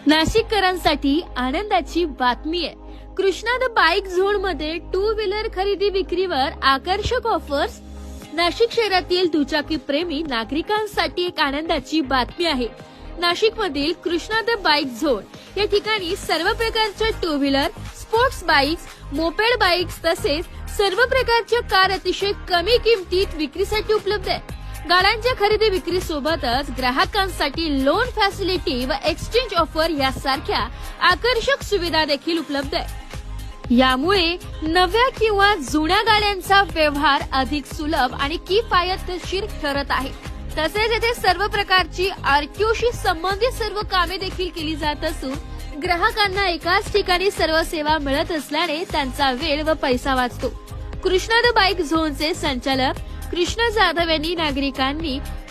नाशिककरांसाठी आनंदाची बातमी आहे। कृष्णा द बाईक झोन मध्ये टू व्हीलर खरेदी विक्रीवर आकर्षक ऑफर्स। नाशिक शहरातील दुचाकी प्रेमी नागरिकांसाठी एक आनंदाची बातमी आहे। नाशिकमधील कृष्णा द बाईक झोन या ठिकाणी सर्व प्रकारच्या two wheeler, sports bikes, moped bikes तसेच सर्व प्रकारच्या कार अतिशय कमी किमतीत विक्रीसाठी उपलब्ध आहे। गाड्यांच्या खरेदी विक्री सोबतच ग्राहकांसाठी लोन फॅसिलिटी व एक्सचेंज ऑफर यासारख्या आकर्षक सुविधा देखील उपलब्ध आहे। यामुळे नव्या किंवा जुन्या गाड्यांचा व्यवहार अधिक सुलभ आणि किफायतशीर ठरत आहे। तसेच येथे सर्व प्रकारची आरटीओशी संबंधित सर्व कामे देखील केली जात असून ग्राहकांना एकाच ठिकाणी सर्व सेवा मिळत असल्याने त्यांचा वेळ व पैसा वाचतो। कृष्णा द बाईक झोनचे संचालक कृष्णा जाधव यांनी नागरिकांनी